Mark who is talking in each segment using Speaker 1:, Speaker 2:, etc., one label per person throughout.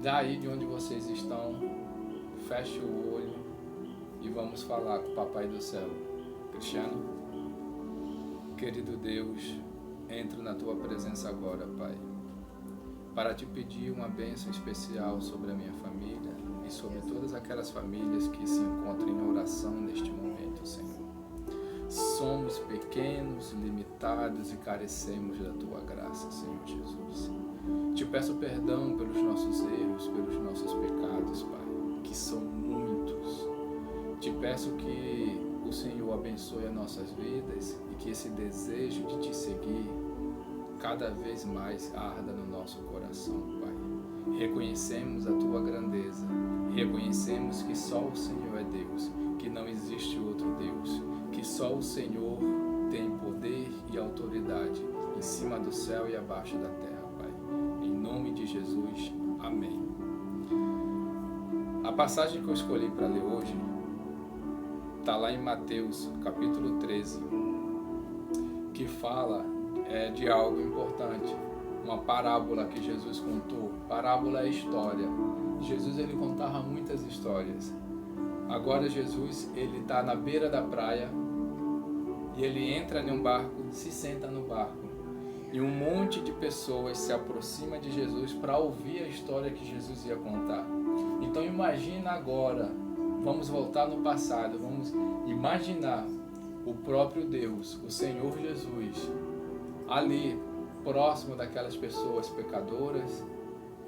Speaker 1: Daí de onde vocês estão, feche o olho e vamos falar com o Papai do Céu. Cristiano, querido Deus, entro na Tua presença agora, Pai, para Te pedir uma bênção especial sobre a minha família e sobre todas aquelas famílias que se encontram em oração neste momento, Senhor. Somos pequenos, limitados e carecemos da Tua graça, Senhor Jesus. Te peço perdão pelos nossos erros, pelos nossos pecados, Pai, que são muitos. Te peço que o Senhor abençoe as nossas vidas e que esse desejo de Te seguir cada vez mais arda no nosso coração, Pai. Reconhecemos a Tua grandeza, reconhecemos que só o Senhor é Deus, que não existe outro Deus, que só o Senhor tem poder e autoridade em cima do céu e abaixo da terra, Pai. Em nome de Jesus, amém. A passagem que eu escolhi para ler hoje está lá em Mateus, capítulo 13, que fala de algo importante, uma parábola que Jesus contou. Parábola é história. Jesus ele contava muitas histórias. Agora Jesus ele está na beira da praia e ele entra em um barco, se senta no barco e um monte de pessoas se aproxima de Jesus para ouvir a história que Jesus ia contar. Então imagina agora, vamos voltar no passado, vamos imaginar o próprio Deus, o Senhor Jesus, ali próximo daquelas pessoas pecadoras,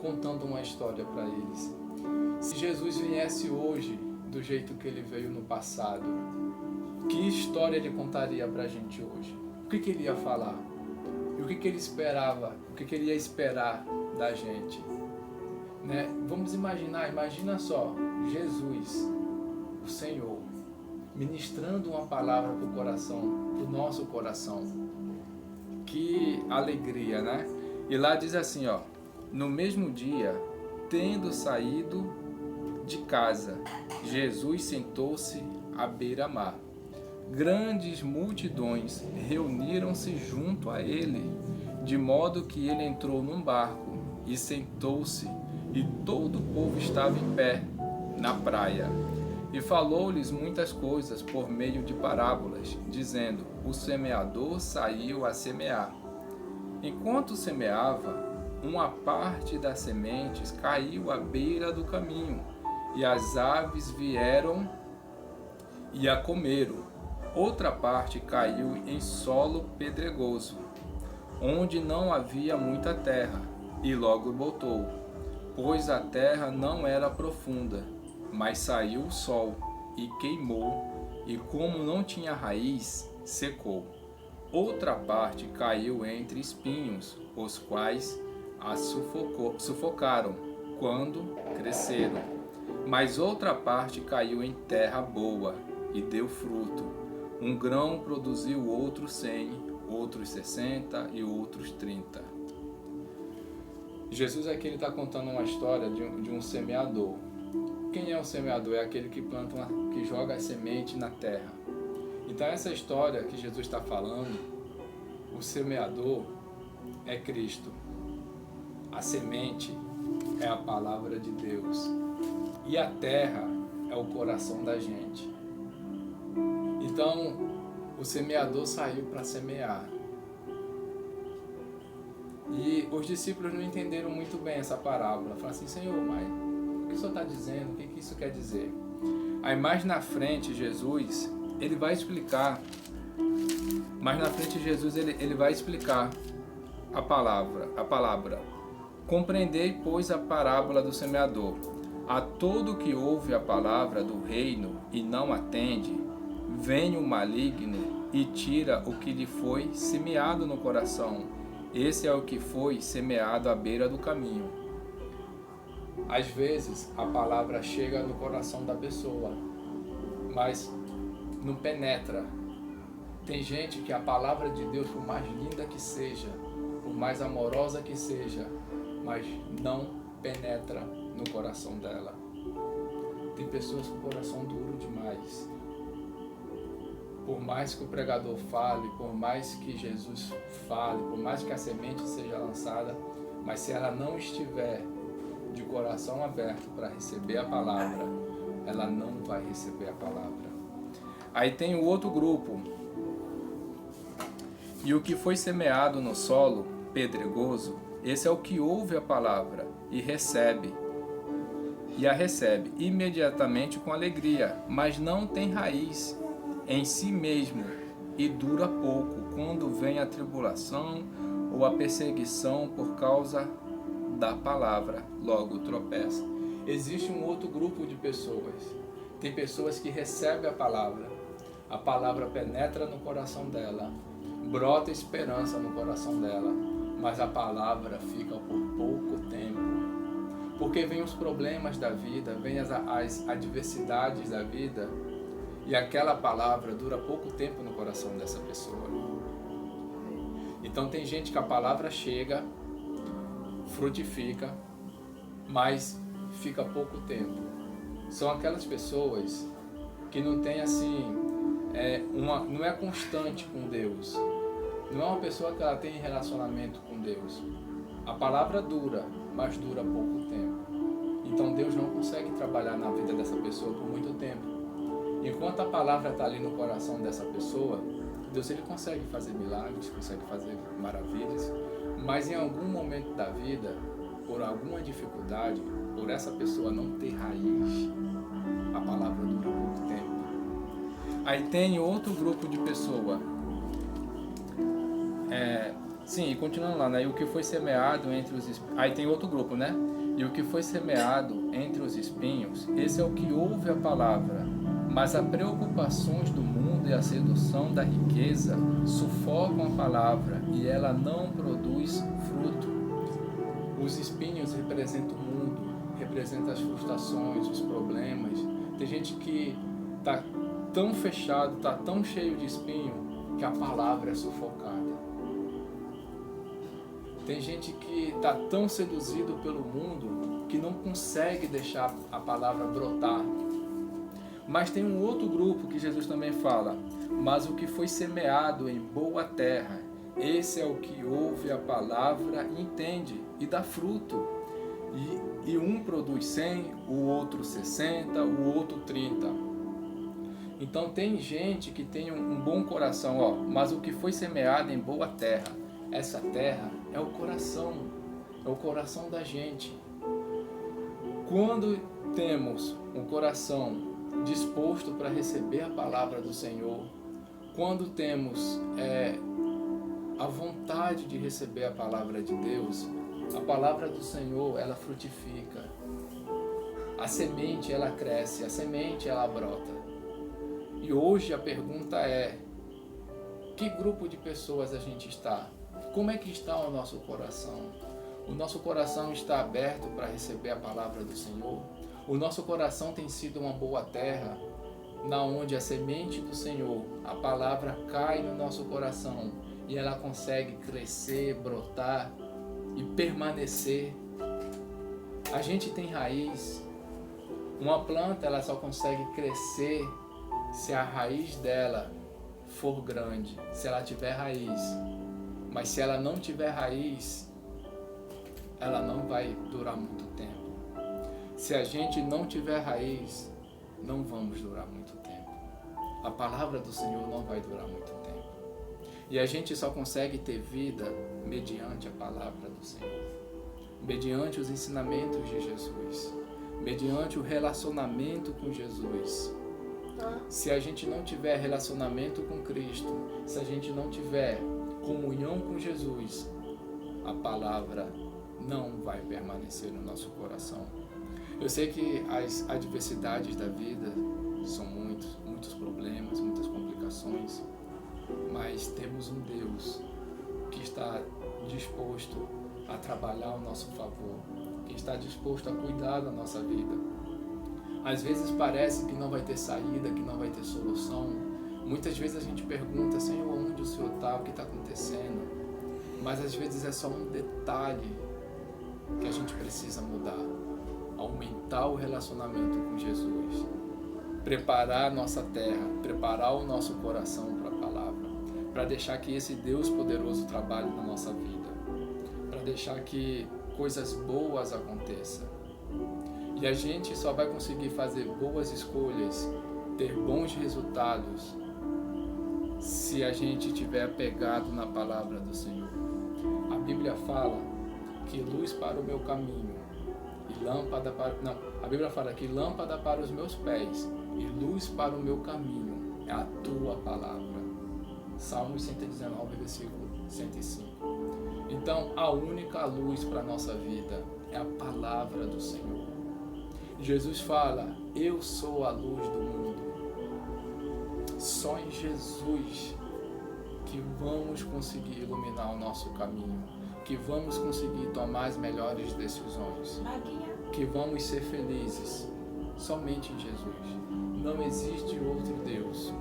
Speaker 1: contando uma história para eles. Se Jesus viesse hoje do jeito que ele veio no passado, que história ele contaria para a gente hoje? O que ele ia falar? E o que ele esperava? O que ele ia esperar da gente? Né? Vamos imaginar, imagina só, Jesus, o Senhor, ministrando uma palavra para o coração, para o nosso coração. Que alegria, né? E lá diz assim, ó: no mesmo dia, tendo saído de casa, Jesus sentou-se à beira-mar. Grandes multidões reuniram-se junto a ele, de modo que ele entrou num barco e sentou-se, e todo o povo estava em pé na praia. E falou-lhes muitas coisas por meio de parábolas, dizendo: o semeador saiu a semear. Enquanto semeava, uma parte das sementes caiu à beira do caminho, e as aves vieram e a comeram. Outra parte caiu em solo pedregoso, onde não havia muita terra, e logo brotou, pois a terra não era profunda. Mas saiu o sol e queimou, e como não tinha raiz, secou. Outra parte caiu entre espinhos, os quais a sufocaram quando cresceram. Mas outra parte caiu em terra boa e deu fruto. Um grão produziu outros 100, outros 60 e outros 30. Jesus aqui está contando uma história de um semeador. Quem é o semeador? É aquele que planta, que joga a semente na terra. Então essa história que Jesus está falando, o semeador é Cristo. A semente é a palavra de Deus. E a terra é o coração da gente. Então o semeador saiu para semear. E os discípulos não entenderam muito bem essa parábola. Falaram assim: Senhor, mas o que o Senhor está dizendo? O que isso quer dizer? Aí mais na frente Jesus, ele vai explicar. Mais na frente Jesus, ele vai explicar a palavra. Compreendei, pois, a parábola do semeador. A todo que ouve a palavra do reino e não atende, vem o maligno e tira o que lhe foi semeado no coração. Esse é o que foi semeado à beira do caminho. Às vezes a palavra chega no coração da pessoa, mas não penetra. Tem gente que a palavra de Deus, por mais linda que seja, por mais amorosa que seja, mas não penetra no coração dela. Tem pessoas com o coração duro demais. Por mais que o pregador fale, por mais que Jesus fale, por mais que a semente seja lançada, mas se ela não estiver de coração aberto para receber a palavra, ela não vai receber a palavra. Aí tem o outro grupo. E o que foi semeado no solo pedregoso, esse é o que ouve a palavra e a recebe imediatamente com alegria, mas não tem raiz em si mesmo e dura pouco quando vem a tribulação ou a perseguição por causa da palavra, logo tropeça. Existe um outro grupo de pessoas. Tem pessoas que recebem a palavra penetra no coração dela, brota esperança no coração dela, mas a palavra fica por pouco tempo. Porque vem os problemas da vida, vem as adversidades da vida, e aquela palavra dura pouco tempo no coração dessa pessoa. Então tem gente que a palavra chega, frutifica, mas fica pouco tempo. São aquelas pessoas que não tem assim, não é constante com Deus. Não é uma pessoa que ela tem relacionamento com Deus. A palavra dura, mas dura pouco tempo. Então Deus não consegue trabalhar na vida dessa pessoa por muito tempo. Enquanto a palavra está ali no coração dessa pessoa, Deus ele consegue fazer milagres, consegue fazer maravilhas, mas em algum momento da vida, por alguma dificuldade, por essa pessoa não ter raiz, a palavra dura pouco tempo. Aí tem outro grupo de pessoa. Sim, continuando lá, né? E o que foi semeado entre os espinhos. Aí tem outro grupo, né? E o que foi semeado entre os espinhos, esse é o que ouve a palavra, mas as preocupações do mundo e a sedução da riqueza sufocam a palavra e ela não produz fruto. Os espinhos representam o mundo, representam as frustrações, os problemas. Tem gente que está tão fechado, está tão cheio de espinho, que a palavra é sufocada. Tem gente que está tão seduzido pelo mundo que não consegue deixar a palavra brotar. Mas tem um outro grupo que Jesus também fala, mas o que foi semeado em boa terra, esse é o que ouve a palavra, entende e dá fruto. E um produz 100, o outro 60, o outro 30. Então tem gente que tem um bom coração, mas o que foi semeado em boa terra, essa terra é o coração da gente. Quando temos um coração disposto para receber a palavra do Senhor, quando temos a vontade de receber a palavra de Deus, a palavra do Senhor, ela frutifica. A semente, ela cresce, a semente, ela brota. E hoje a pergunta é, que grupo de pessoas a gente está? Como é que está o nosso coração? O nosso coração está aberto para receber a palavra do Senhor? O nosso coração tem sido uma boa terra, na onde a semente do Senhor, a palavra cai no nosso coração e ela consegue crescer, brotar e permanecer. A gente tem raiz. Uma planta ela só consegue crescer se a raiz dela for grande, se ela tiver raiz. Mas se ela não tiver raiz, ela não vai durar muito tempo. Se a gente não tiver raiz, não vamos durar muito tempo. A palavra do Senhor não vai durar muito tempo. E a gente só consegue ter vida mediante a palavra do Senhor, mediante os ensinamentos de Jesus, mediante o relacionamento com Jesus. Se a gente não tiver relacionamento com Cristo, se a gente não tiver comunhão com Jesus, a palavra não vai permanecer no nosso coração. Eu sei que as adversidades da vida são muitos problemas, muitas complicações, mas temos um Deus que está disposto a trabalhar ao nosso favor, que está disposto a cuidar da nossa vida. Às vezes parece que não vai ter saída, que não vai ter solução. Muitas vezes a gente pergunta, Senhor, onde o Senhor está, o que está acontecendo? Mas às vezes é só um detalhe que a gente precisa mudar. Aumentar o relacionamento com Jesus. Preparar a nossa terra, preparar o nosso coração para a palavra. Para deixar que esse Deus poderoso trabalhe na nossa vida. Para deixar que coisas boas aconteçam. E a gente só vai conseguir fazer boas escolhas, ter bons resultados, se a gente estiver apegado na palavra do Senhor. A Bíblia fala que luz para o meu caminho e lâmpada para... Não, a Bíblia fala que lâmpada para os meus pés e luz para o meu caminho é a tua palavra. Salmo 119, versículo 105. Então, a única luz para a nossa vida é a palavra do Senhor. Jesus fala, eu sou a luz do mundo. Só em Jesus que vamos conseguir iluminar o nosso caminho, que vamos conseguir tomar as melhores decisões, que vamos ser felizes. Somente em Jesus. Não existe outro Deus.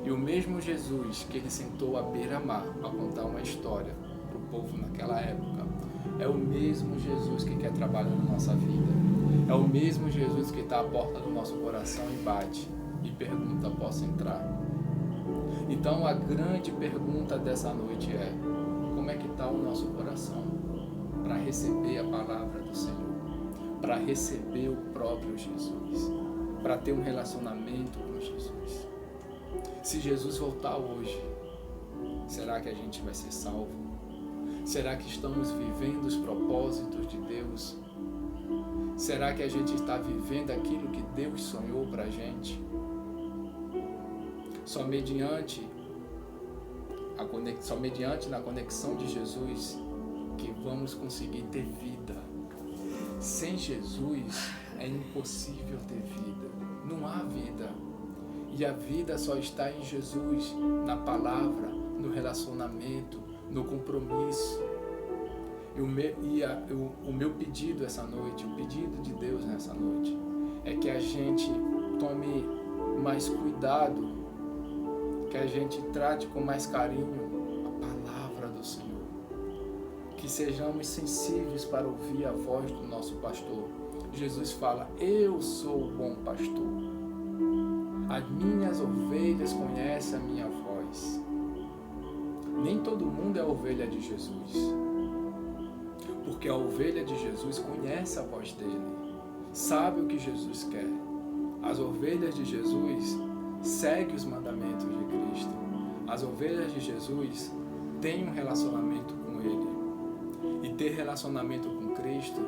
Speaker 1: E o mesmo Jesus que ele sentou à beira-mar para contar uma história para o povo naquela época, é o mesmo Jesus que quer trabalhar na nossa vida. É o mesmo Jesus que está à porta do nosso coração e bate e pergunta, posso entrar? Então a grande pergunta dessa noite é, como é que está o nosso coração para receber a palavra do Senhor, para receber o próprio Jesus, para ter um relacionamento com Jesus? Se Jesus voltar hoje, será que a gente vai ser salvo? Será que estamos vivendo os propósitos de Deus? Será que a gente está vivendo aquilo que Deus sonhou para a gente? Só mediante na conexão de Jesus que vamos conseguir ter vida. Sem Jesus é impossível ter vida. Não há vida. E a vida só está em Jesus, na palavra, no relacionamento, no compromisso. O meu pedido essa noite, o pedido de Deus nessa noite, é que a gente tome mais cuidado, que a gente trate com mais carinho a palavra do Senhor. Que sejamos sensíveis para ouvir a voz do nosso pastor. Jesus fala, eu sou o bom pastor. As minhas ovelhas conhecem a minha voz. Nem todo mundo é ovelha de Jesus. Porque a ovelha de Jesus conhece a voz dele. Sabe o que Jesus quer. As ovelhas de Jesus seguem os mandamentos de Cristo. As ovelhas de Jesus têm um relacionamento com Ele. E ter relacionamento com Cristo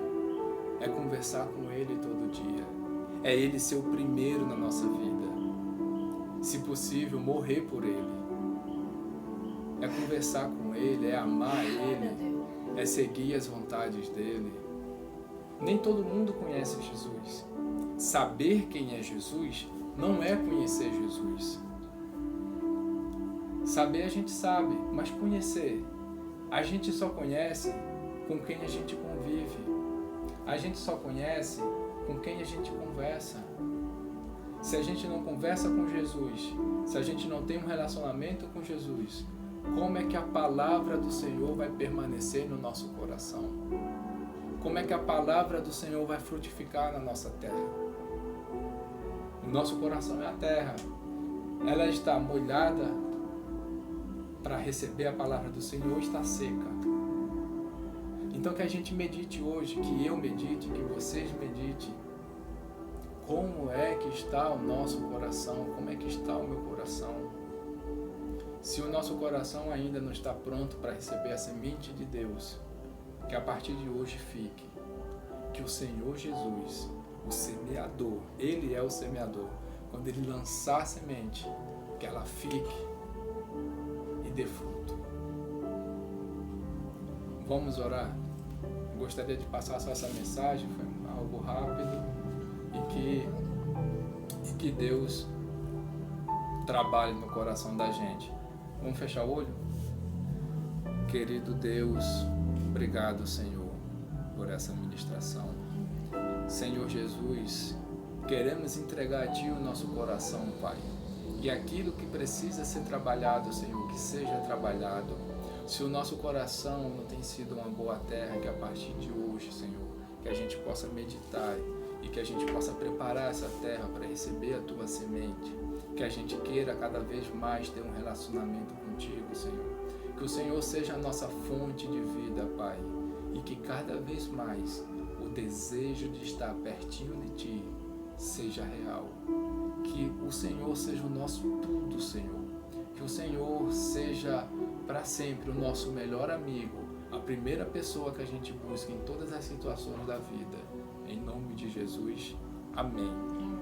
Speaker 1: é conversar com Ele todo dia. É Ele ser o primeiro na nossa vida. Se possível, morrer por Ele. É conversar com Ele, é amar Ele, é seguir as vontades dEle. Nem todo mundo conhece Jesus. Saber quem é Jesus não é conhecer Jesus. Saber a gente sabe, mas conhecer, a gente só conhece com quem a gente convive. A gente só conhece com quem a gente conversa. Se a gente não conversa com Jesus, se a gente não tem um relacionamento com Jesus, como é que a palavra do Senhor vai permanecer no nosso coração? Como é que a palavra do Senhor vai frutificar na nossa terra? O nosso coração é a terra. Ela está molhada para receber a palavra do Senhor ou está seca? Então que a gente medite hoje, que eu medite, que vocês meditem. Como é que está o nosso coração? Como é que está o meu coração? Se o nosso coração ainda não está pronto para receber a semente de Deus, que a partir de hoje fique. Que o Senhor Jesus, o semeador, Ele é o semeador. Quando Ele lançar a semente, que ela fique e dê fruto. Vamos orar? Gostaria de passar só essa mensagem, foi algo rápido. E que Deus trabalhe no coração da gente. Vamos fechar o olho? Querido Deus, obrigado, Senhor, por essa ministração. Senhor Jesus, queremos entregar a Ti o nosso coração, Pai. E aquilo que precisa ser trabalhado, Senhor, que seja trabalhado. Se o nosso coração não tem sido uma boa terra, que a partir de hoje, Senhor, que a gente possa meditar e que a gente possa preparar essa terra para receber a Tua semente, que a gente queira cada vez mais ter um relacionamento contigo, Senhor, que o Senhor seja a nossa fonte de vida, Pai, e que cada vez mais o o desejo de estar pertinho de Ti seja real. Que o Senhor seja o nosso tudo, Senhor. Que o Senhor seja para sempre o nosso melhor amigo, a primeira pessoa que a gente busca em todas as situações da vida. Em nome de Jesus. Amém.